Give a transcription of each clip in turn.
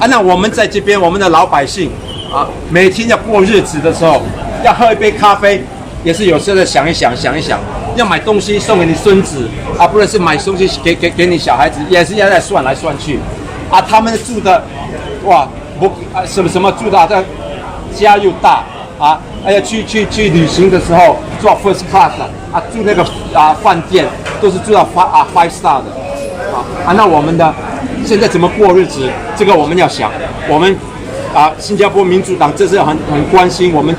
那我们在这边，我们的老百姓每天要过日子的时候，要喝一杯咖啡，也是有时候想一想，要买东西送给你孙子不然是买东西给你小孩子，也是要在算来算去他们住的什么住的家又大要去旅行的时候坐 first class 住那个饭店都是住到5 star 的那我们的现在怎么过日子，这个我们要想，我们新加坡民主党这是很关心我们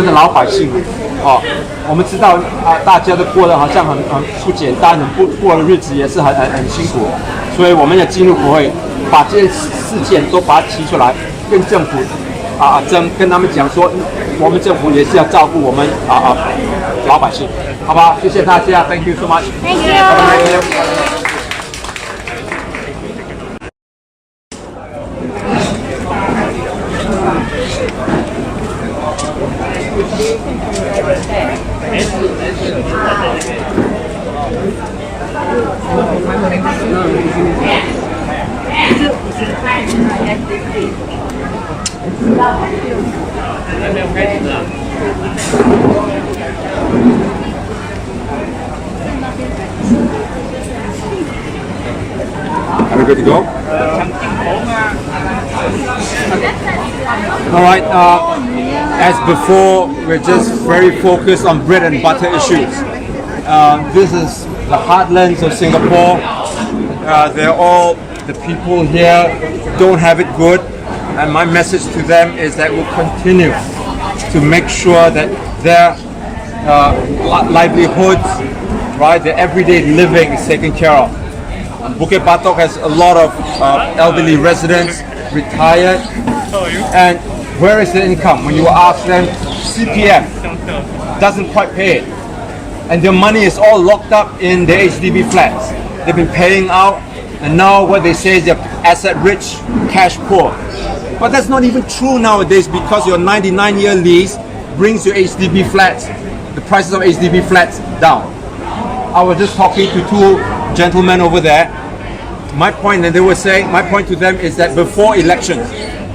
的老百姓我们知道大家都过得好像很不简单，过的日子也是很辛苦，所以我们要进入国会，把这些事件都把它提出来，跟政府跟他们讲说，我们政府也是要照顾我们老百姓，好不好？谢谢大家 ，Thank you so much。Thank you。Are we good to go? All right. As before, we're just very focused on bread and butter issues. This is the heartlands of Singapore. They're all the people here don't have it good, and my message to them is that we'll continue to make sure that their livelihoods, right, their everyday living is taken care of. Bukit Batok has a lot of elderly residents, retired, and where is the income? When you ask them, CPF doesn't quite pay it, and their money is all locked up in the HDB flats. They've been paying out, and now what they say is they're asset rich, cash poor. But that's not even true nowadays, because your 99-year lease brings your HDB flats, the prices of HDB flats down. I was just talking to two gentlemen over there. My point, and they were saying, my point to them is that before elections,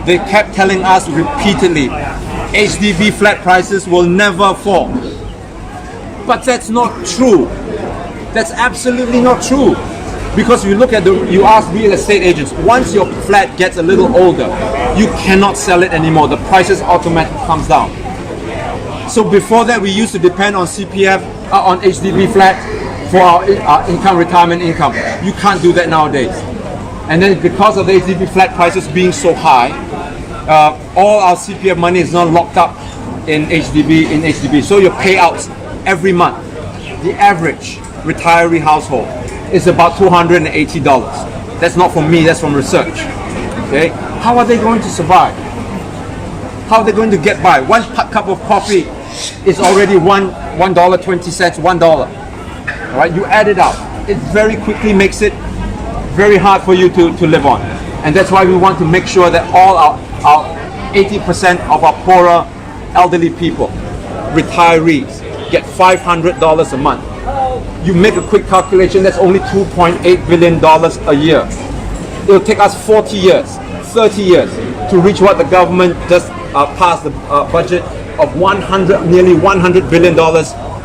they kept telling us repeatedly, HDB flat prices will never fall. But that's not true. That's absolutely not true. Because you look at you ask real estate agents, once your flat gets a little older, you cannot sell it anymore. The prices automatically comes down. So before that, we used to depend on CPF, on HDB flat for our income, retirement income. You can't do that nowadays. And then because of the HDB flat prices being so high, all our CPF money is now locked up in HDB. So your payouts every month, the average retiree household is about $280. That's not from me, that's from research. Okay, how are they going to survive? How are they going to get by? One cup of coffee is already $1.20, $1. All right, you add it up. It very quickly makes it very hard for you to live on. And that's why we want to make sure that all our 80% of our poorer elderly people, retirees, get $500 a month. You make a quick calculation, that's only $2.8 billion a year. It'll take us 40 years, 30 years to reach what the government just passed the budget of nearly $100 billion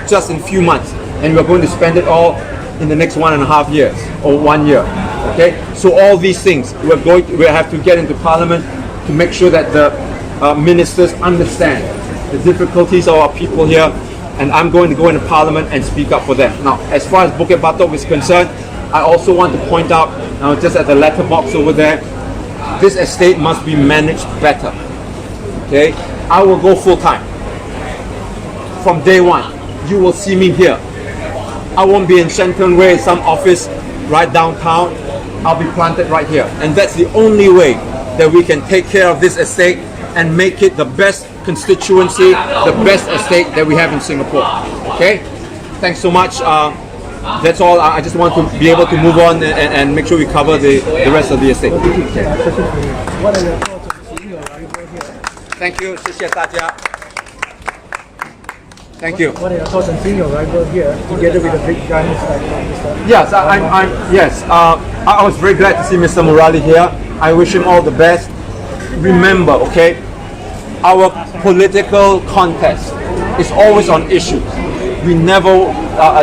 just in a few months. And we're going to spend it all in the next 1.5 years or 1 year. Okay, so all these things we have to get into Parliament to make sure that the ministers understand the difficulties of our people here, and I'm going to go into Parliament and speak up for them. Now, as far as Bukit Batok is concerned, I also want to point out, now just at the letterbox over there, this estate must be managed better. Okay, I will go full time. From day one, you will see me here. I won't be in Shenton Way, some office right downtown. I'll be planted right here. And that's the only way that we can take care of this estate and make it the best constituency, the best estate that we have in Singapore. Okay? Thanks so much. That's all. I just want to be able to move on and make sure we cover the rest of the estate. Thank you. 谢谢大家. Thank you. What are your thoughts on seeing your rival here together with the big guns like Mr. Yes, I was very glad to see Mr. Murali here. I wish him all the best. Remember, okay, our political contest is always on issues. We never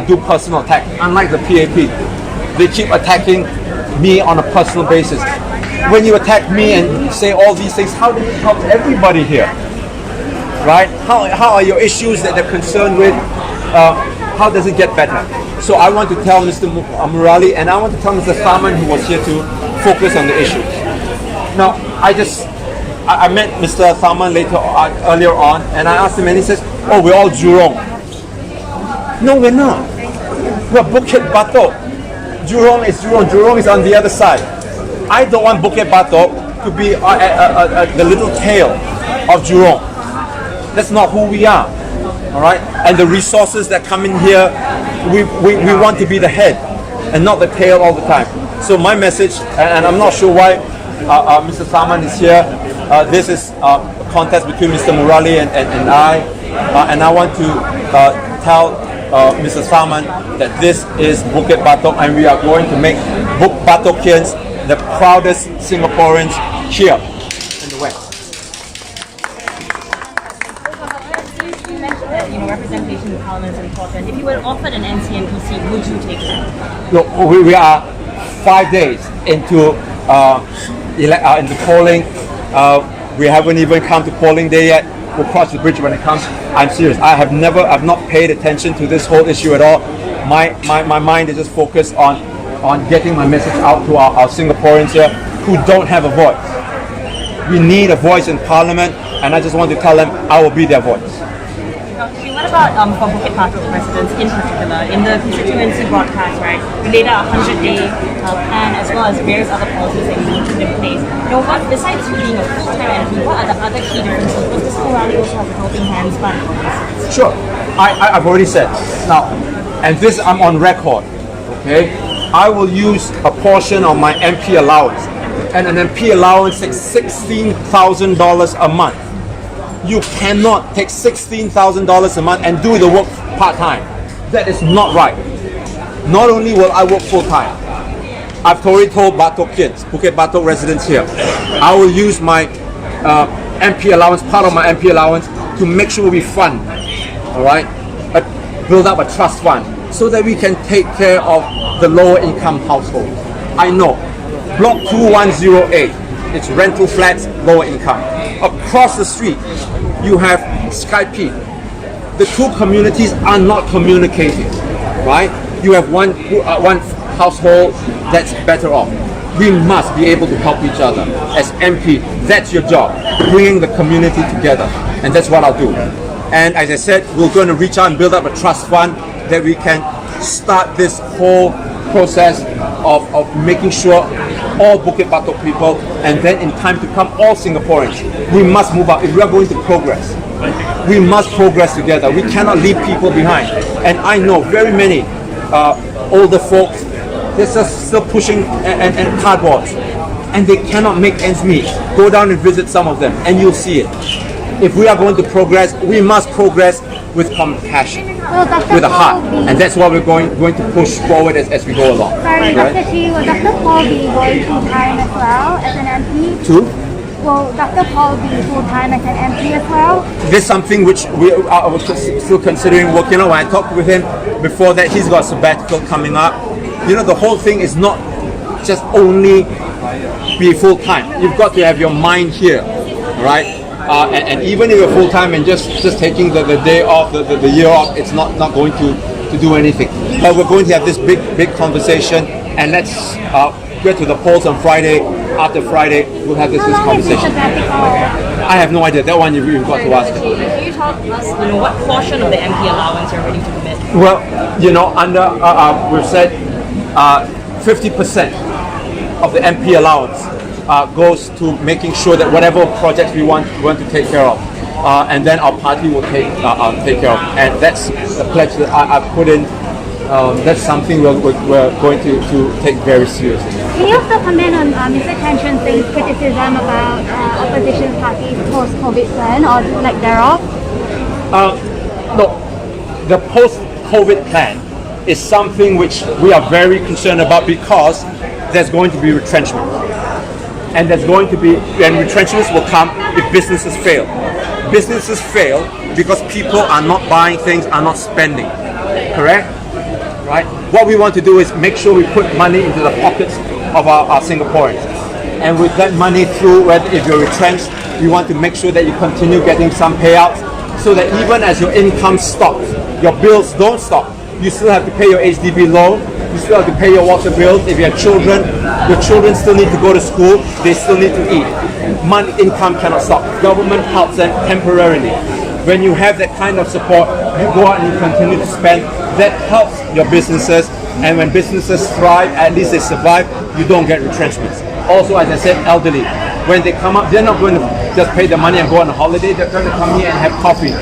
do personal attack. Unlike the PAP, they keep attacking me on a personal basis. When you attack me and say all these things, how do you help everybody here? Right? How are your issues that they're concerned with? How does it get better? So I want to tell Mr. Murali and I want to tell Mr. Tharman, who was here, to focus on the issues. Now, I met Mr. Tharman earlier on, and I asked him, and he says, "Oh, we're all Jurong." No, we're not. We're Bukit Batok. Jurong is Jurong. Jurong is on the other side. I don't want Bukit Batok to be the little tail of Jurong. That's not who we are. All right. And the resources that come in here, we want to be the head and not the tail all the time. So my message, and I'm not sure why Mr. Tharman is here. This is a contest between Mr. Murali and I, and I want to tell Mr. Tharman that this is Bukit Batok, and we are going to make Batokians the proudest Singaporeans here in the West. You mentioned that representation in Parliament is important. If you were offered an NCNP seat, would you take it? Look, we are 5 days into polling. We haven't even come to polling day yet. We'll cross the bridge when it comes. I'm serious. I've not paid attention to this whole issue at all. My mind is just focused on getting my message out to our Singaporeans here who don't have a voice. We need a voice in Parliament, and I just want to tell them I will be their voice. Dr. Chee, what about for Bukit Batok residents in particular? In the constituency broadcast, right, we laid out a 100-day plan as well as various other policies that you need to put in place. What, besides you being a full-time MP, what are the other key differences? Does this Murali also have a helping hands fund? Sure. I've already said. Now, and this I'm on record, okay? I will use a portion of my MP allowance. And an MP allowance takes $16,000 a month. You cannot take $16,000 a month and do the work part-time. That is not right. Not only will I work full-time, I've already told Batokians, Bukit Batok residents here, I will use my MP allowance, part of my MP allowance, to make sure we fund, all right, build up a trust fund so that we can take care of the lower income households. I know, Block 2108, it's rental flats, lower income. Across the street, you have Skype. The two communities are not communicating, right? You have one household that's better off. We must be able to help each other. As MP, that's your job, bringing the community together. And that's what I'll do. And as I said, we're going to reach out and build up a trust fund that we can start this whole process of making sure all Bukit Batok people, and then in time to come, all Singaporeans, we must move up. If we are going to progress, we must progress together. We cannot leave people behind. And I know very many older folks, they're just still pushing and cardboards, and they cannot make ends meet. Go down and visit some of them, and you'll see it. If we are going to progress, we must progress with compassion, with a heart, and that's what we're going to push forward as we go along. Sorry, right? Dr. Chee, will Dr. Paul be going full-time as well as an MP? Will Dr. Paul be full-time as an MP as well? This is something which we are still considering working on. When I talked with him before that, he's got a sabbatical coming up. The whole thing is not just only be full-time. You've got to have your mind here, right? And even if you're full-time and just taking the day off, the year off, it's not going to do anything. But we're going to have this big conversation, and let's get to the polls on Friday. After Friday, we'll have this conversation. I have no idea. That one you've got to ask. Can you tell us, what portion of the MP allowance you're ready to commit? Well, we've said 50% of the MP allowance goes to making sure that whatever projects we want to take care of, and then our party will take care of. And that's the pledge that I've put in. That's something we're going to take very seriously. Can you also comment on Mr. Tan Chun Sing's criticism about opposition parties' post-COVID plan or like thereof? No, the post-COVID plan is something which we are very concerned about because there's going to be retrenchment. and there's going to be, and retrenchments will come if businesses fail. Businesses fail because people are not buying things, are not spending. Correct? Right? What we want to do is make sure we put money into the pockets of our Singaporeans. And with that money through, whether if you're retrenched, we want to make sure that you continue getting some payouts so that even as your income stops, your bills don't stop. You still have to pay your HDB loan, you still have to pay your water bills. If you have children, your children still need to go to school, they still need to eat. Money, income cannot stop. Government helps them temporarily. When you have that kind of support, you go out and you continue to spend. That helps your businesses, and when businesses thrive, at least they survive, you don't get retrenchments. Also, as I said, elderly, when they come up, they're not going to just pay the money and go on a holiday, they're going to come here and have coffee.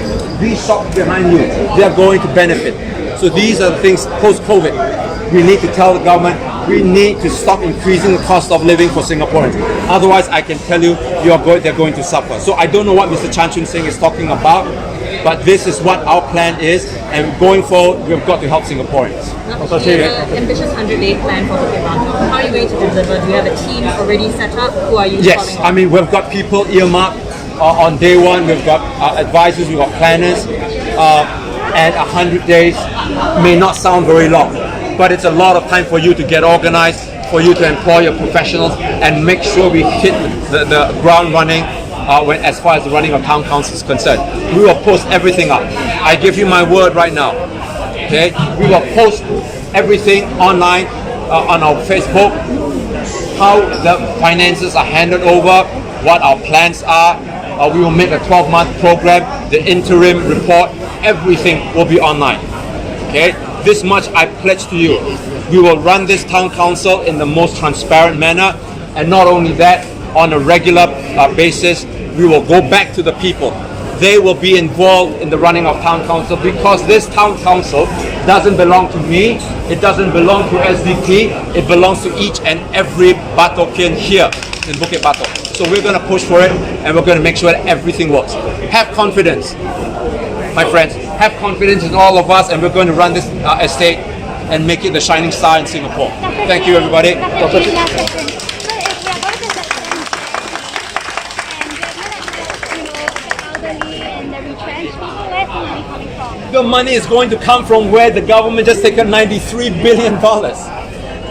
These shops behind you, they're going to benefit. So these are the things post-COVID. We need to tell the government, we need to stop increasing the cost of living for Singaporeans. Otherwise, I can tell you, they're going to suffer. So I don't know what Mr. Chan Chun Sing is talking about, but this is what our plan is, and going forward, we've got to help Singaporeans. Dr. Chee, the ambitious 100-day plan for Bukit Batok. How are you going to deliver? Do you have a team already set up? Who are you Yes, I mean, we've got people earmarked on day one. We've got advisors, we've got planners, and 100 days may not sound very long, but it's a lot of time for you to get organized, for you to employ your professionals, and make sure we hit the ground running as far as the running of town council is concerned. We will post everything up. I give you my word right now. Okay, we will post everything online on our Facebook, how the finances are handed over, what our plans are. We will make a 12-month program, the interim report, everything will be online. Okay, this much I pledge to you. We will run this town council in the most transparent manner, and not only that, on a regular basis, we will go back to the people. They will be involved in the running of town council, because this town council doesn't belong to me, it doesn't belong to SDP, it belongs to each and every Batokian here in Bukit Batok. So we're going to push for it, and we're going to make sure that everything works. Have confidence, my friends, have confidence in all of us, and we're going to run this estate and make it the shining star in Singapore. Thank you, everybody. Dr. Chee, last question. The money is going to come from where the government just taken $93 billion.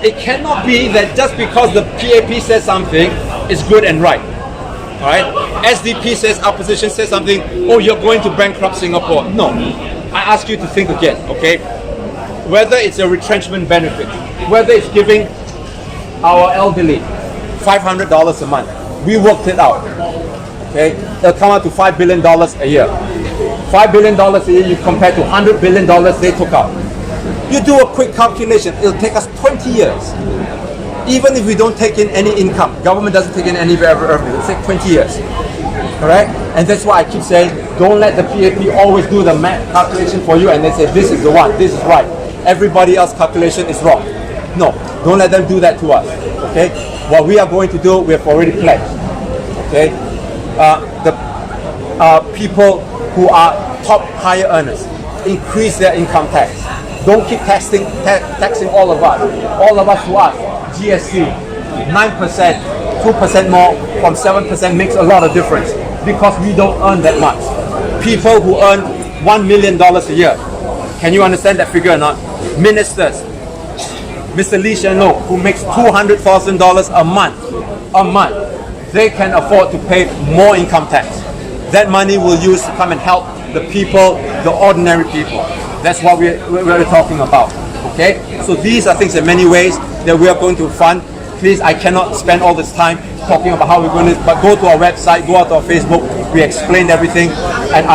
It cannot be that just because the PAP says something, it's good and right. All right? SDP says, opposition says something, oh, you're going to bankrupt Singapore. No. I ask you to think again, okay? Whether it's a retrenchment benefit, whether it's giving our elderly $500 a month, we worked it out. Okay? It'll come out to $5 billion a year. $5 billion a year you compare to $100 billion they took out. You do a quick calculation, it'll take us 20 years. Even if we don't take in any income, government doesn't take in any revenue, it'll take 20 years. Correct? And that's why I keep saying, don't let the PAP always do the math calculation for you and they say, this is the one, this is right. Everybody else's calculation is wrong. No, don't let them do that to us. Okay? What we are going to do, we have already pledged. Okay? The people who are top higher earners, increase their income tax. Don't keep taxing all of us to us. GST, 9%, 2% more from 7% makes a lot of difference because we don't earn that much. People who earn $1 million a year, can you understand that figure or not? Ministers, Mr. Lee Hsien Loong, who makes $200,000 a month, they can afford to pay more income tax. That money will use to come and help the people, the ordinary people. That's what we're talking about. Okay? So these are things in many ways that we are going to fund. Please, I cannot spend all this time talking about how we're going to, but go to our website, go out to our Facebook, we explained everything. And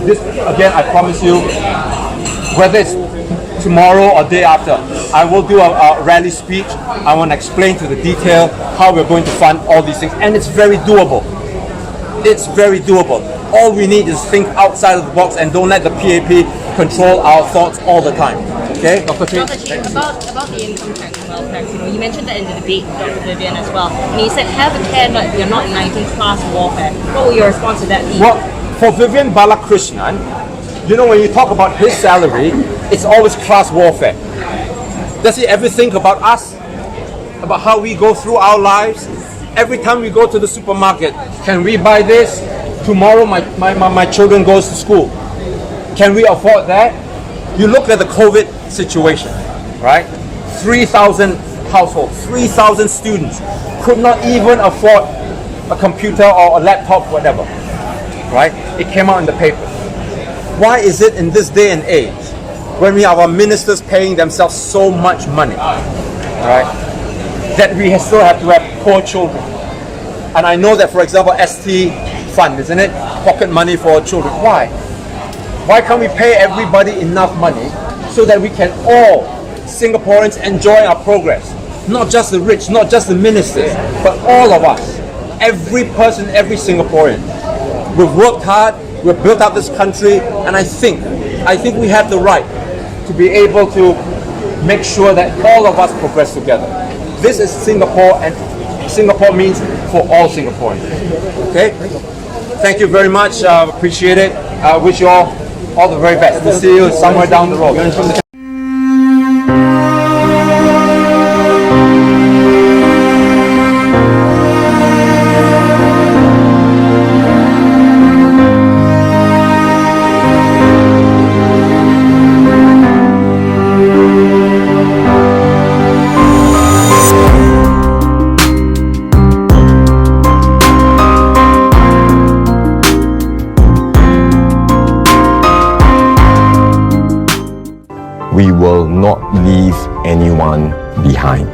this again, I promise you, whether it's tomorrow or day after, I will do a rally speech. I want to explain to the detail how we're going to fund all these things. And it's very doable. It's very doable. All we need is think outside of the box and don't let the PAP control our thoughts all the time. Okay, Dr. Chee? Dr. Chee, about the income tax, wealth tax, you mentioned that in the debate with Dr. Vivian as well. And he said, have a care that you're not uniting class warfare. What will your response to that be? Well, for Vivian Balakrishnan, you know, when you talk about his salary, it's always class warfare. Does he ever think about us? About how we go through our lives? Every time we go to the supermarket, can we buy this? Tomorrow my children goes to school. Can we afford that? You look at the COVID situation, right? 3,000 households, 3,000 students could not even afford a computer or a laptop, whatever, right? It came out in the paper. Why is it in this day and age, when we have our ministers paying themselves so much money, right, that we still have to have poor children? And I know that, for example, ST Fund, isn't it? Pocket money for children. Why? Why can't we pay everybody enough money so that we can all Singaporeans enjoy our progress? Not just the rich, not just the ministers, but all of us. Every person, every Singaporean. We've worked hard, we've built up this country, and I think we have the right to be able to make sure that all of us progress together. This is Singapore, and Singapore means for all Singaporeans. Okay? Thank you very much. Appreciate it. I wish you all the very best. We'll see you somewhere down the road. We will not leave anyone behind.